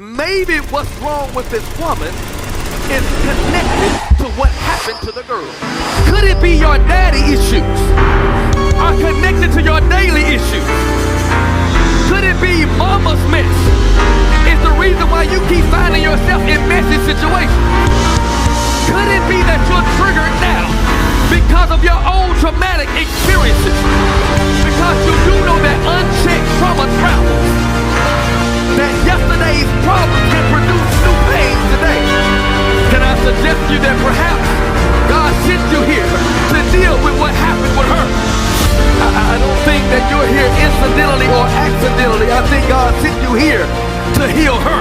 Maybe what's wrong with this woman is connected to what happened to the girl. Could it be your daddy issues are connected to your daily issues? Could it be mama's mess is the reason why you keep finding yourself in messy situations? Could it be that you're triggered now because of your own traumatic experiences? Because you do know that unchecked trauma travels. That yesterday's problems can produce new pain today. Can I suggest to you that perhaps God sent you here to deal with what happened with her? I don't think that you're here incidentally or accidentally. I think God sent you here to heal her.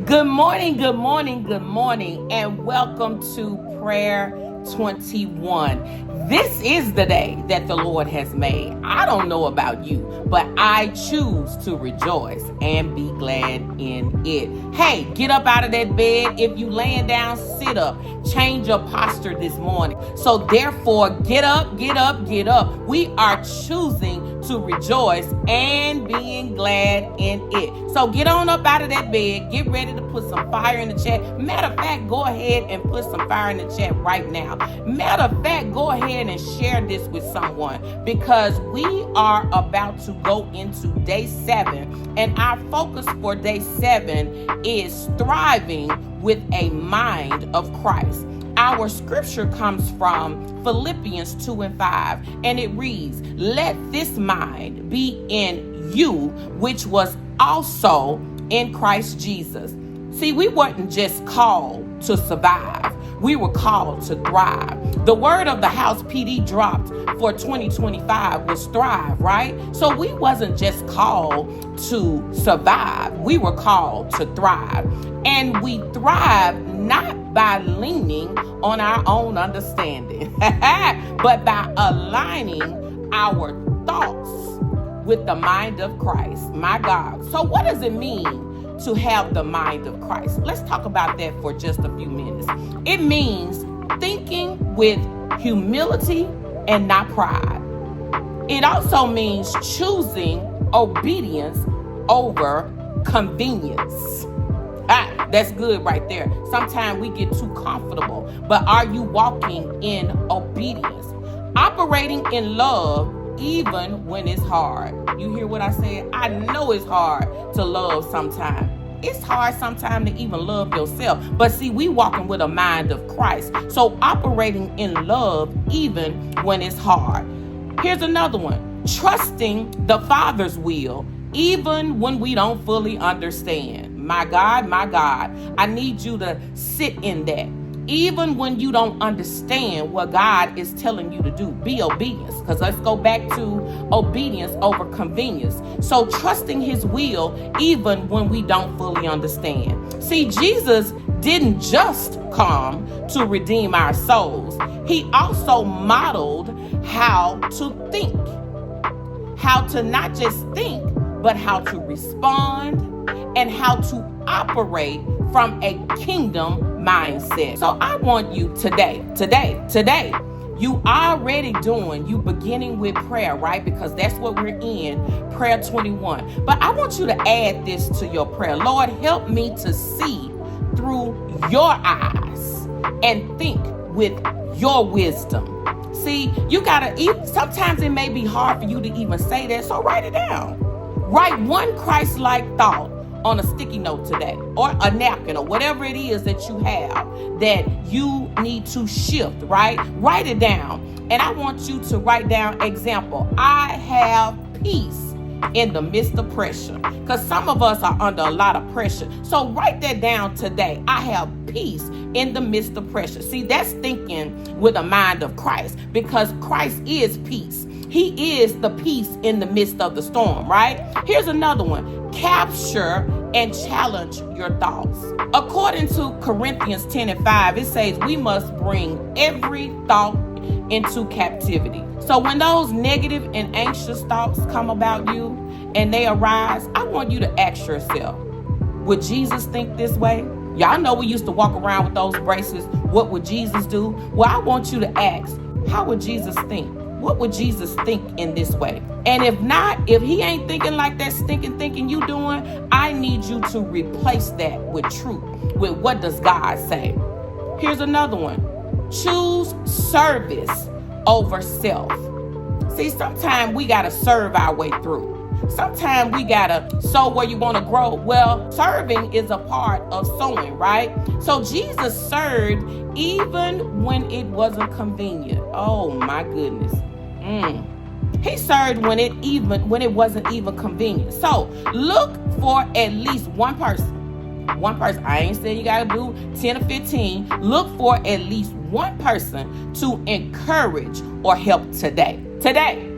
Good morning, good morning, good morning, and welcome to Prayer 21. This is the day that the Lord has made. I don't know about you, but I choose to rejoice and be glad in it. Hey, get up out of that bed. If you laying down, sit up. Change your posture this morning. So therefore, get up, get up, get up. We are choosing to rejoice and being glad in it. So get on up out of that bed. Get ready to put some fire in the chat. Matter of fact, go ahead and put some fire in the chat right now. Matter of fact, go ahead and share this with someone, because we are about to go into day 7, and our focus for day 7 is thriving with a mind of Christ. Our scripture comes from Philippians 2:5, and it reads, "Let this mind be in you, which was also in Christ Jesus." See, we weren't just called to survive. We were called to thrive. The word of the house PD dropped for 2025 was thrive, right? So we wasn't just called to survive. We were called to thrive. And we thrive not by leaning on our own understanding, but by aligning our thoughts with the mind of Christ. My God. So what does it mean to have the mind of Christ? Let's talk about that for just a few minutes. It means thinking with humility and not pride. It also means choosing obedience over convenience. That's good right there. Sometimes we get too comfortable, but are you walking in obedience? Operating in love even when it's hard. You hear what I said? I know it's hard to love sometimes. It's hard sometimes to even love yourself. But see, we walking with a mind of Christ. So operating in love even when it's hard. Here's another one. Trusting the Father's will even when we don't fully understand. My God, I need you to sit in that. Even when you don't understand what God is telling you to do, be obedient. Because let's go back to obedience over convenience. So trusting his will even when we don't fully understand. See, Jesus didn't just come to redeem our souls. He also modeled how to think. How to not just think, but how to respond and how to operate from a kingdom mindset. So I want you today, you already doing, you beginning with prayer, right? Because that's what we're in, prayer 21. But I want you to add this to your prayer. Lord, help me to see through your eyes and think with your wisdom. See, you gotta, sometimes it may be hard for you to even say that, so write it down. Write one Christ-like thought on a sticky note today, or a napkin, or whatever it is that you have that you need to shift, right? Write it down. And I want you to write down, example, I have peace in the midst of pressure. Because some of us are under a lot of pressure. So write that down today. I have peace in the midst of pressure. See, that's thinking with a mind of Christ, because Christ is peace. He is the peace in the midst of the storm, right? Here's another one. Capture and challenge your thoughts. According to Corinthians 10:5, it says we must bring every thought into captivity. So when those negative and anxious thoughts come about you and they arise, I want you to ask yourself, would Jesus think this way? Y'all know we used to walk around with those bracelets. What would Jesus do? Well, I want you to ask, how would Jesus think? What would Jesus think in this way? And if not, if he ain't thinking like that stinking thinking you doing, I need you to replace that with truth, with what does God say. Here's another one. Choose service over self. See, sometimes we got to serve our way through. Sometimes we got to sow where you want to grow. Well, serving is a part of sowing, right? So Jesus served even when it wasn't convenient. Oh my goodness. He served when it wasn't even convenient. So look for at least one person. One person. I ain't saying you got to do 10 or 15. Look for at least one person to encourage or help today. Today.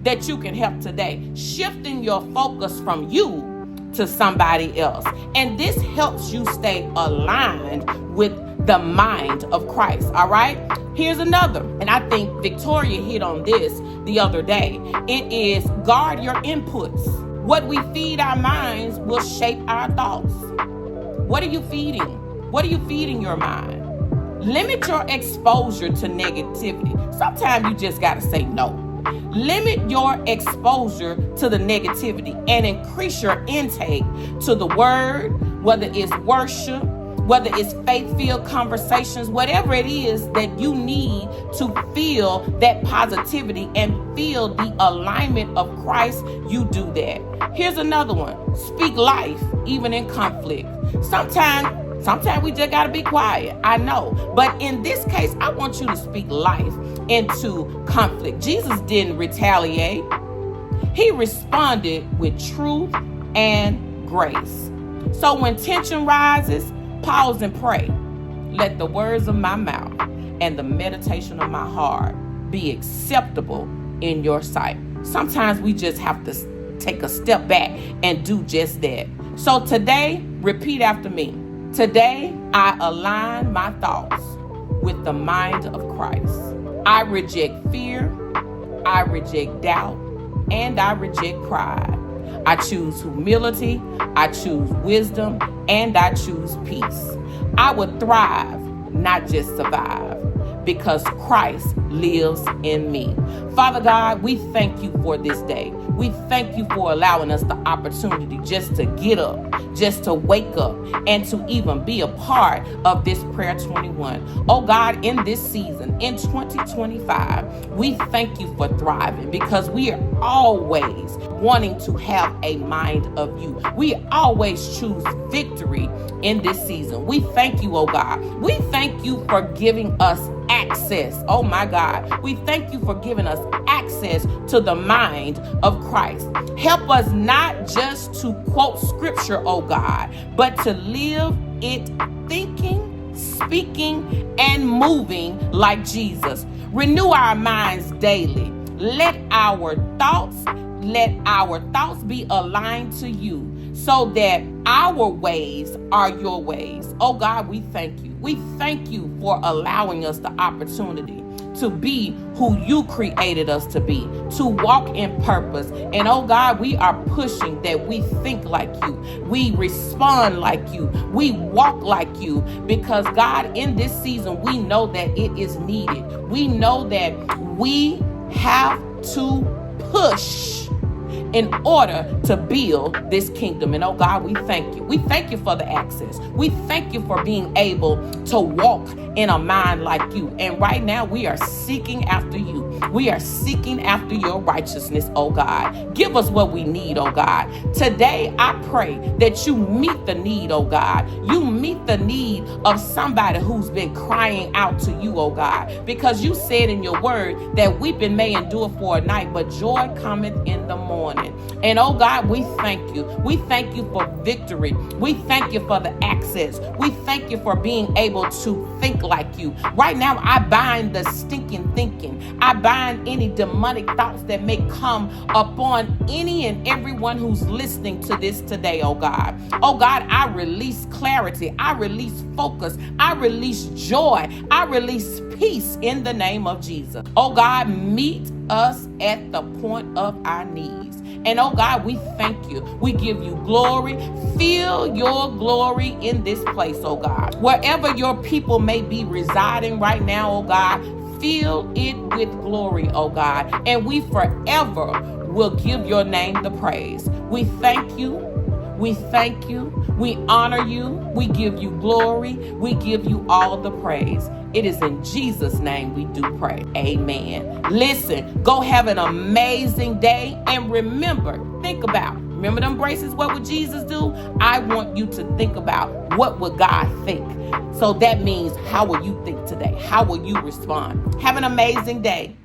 That you can help today. Shifting your focus from you to somebody else. And this helps you stay aligned with the mind of Christ. All right? Here's another. And I think Victoria hit on this the other day. It is guard your inputs. What we feed our minds will shape our thoughts. What are you feeding? What are you feeding your mind? Limit your exposure to negativity. Sometimes you just got to say no. Limit your exposure to the negativity and increase your intake to the word, whether it's worship, whether it's faith-filled conversations, whatever it is that you need to feel that positivity and feel the alignment of Christ, you do that. Here's another one. Speak life, even in conflict. Sometimes we just got to be quiet. I know. But in this case, I want you to speak life into conflict. Jesus didn't retaliate. He responded with truth and grace. So when tension rises, pause and pray. Let the words of my mouth and the meditation of my heart be acceptable in your sight. Sometimes we just have to take a step back and do just that. So today, repeat after me. Today, I align my thoughts with the mind of Christ. I reject fear, I reject doubt, and I reject pride. I choose humility, I choose wisdom, and I choose peace. I will thrive, not just survive, because Christ lives in me. Father God, we thank you for this day. We thank you for allowing us the opportunity just to get up, just to wake up, and to even be a part of this Prayer 21. Oh God, in this season, in 2025, we thank you for thriving because we are always wanting to have a mind of you. We always choose victory in this season. We thank you, oh God. We thank you for giving us access. Oh my God. We thank you for giving us access to the mind of Christ. Help us not just to quote scripture, oh God, but to live it thinking, speaking, and moving like Jesus. Renew our minds daily. Let our thoughts be aligned to you so that our ways are your ways. Oh God, we thank you. We thank you for allowing us the opportunity to be who you created us to be, to walk in purpose. And oh God, we are pushing that we think like you, we respond like you, we walk like you, because God, in this season, we know that it is needed. We know that we have to push in order to build this kingdom. And oh God, we thank you. We thank you for the access. We thank you for being able to walk in a mind like you. And right now we are seeking after you. We are seeking after your righteousness, oh God. Give us what we need, oh God. Today I pray that you meet the need, oh God. You meet the need of somebody who's been crying out to you, oh God, because you said in your word that weeping may endure for a night, but joy cometh in the morning. And oh God, we thank you. We thank you for victory. We thank you for the access. We thank you for being able to think like you. Right now, I bind the stinking thinking. I bind any demonic thoughts that may come upon any and everyone who's listening to this today, oh God. Oh God, I release clarity. I release focus. I release joy. I release peace in the name of Jesus. Oh God, meet us at the point of our needs And oh God, we thank you. We give you glory. Feel your glory in this place, oh God. Wherever your people may be residing right now, oh God, fill it with glory, oh God. And we forever will give your name the praise. We thank you. We thank you. We honor you. We give you glory. We give you all the praise. It is in Jesus' name we do pray. Amen. Listen, go have an amazing day. And remember them braces, what would Jesus do? I want you to think about what would God think. So that means, how will you think today? How will you respond? Have an amazing day.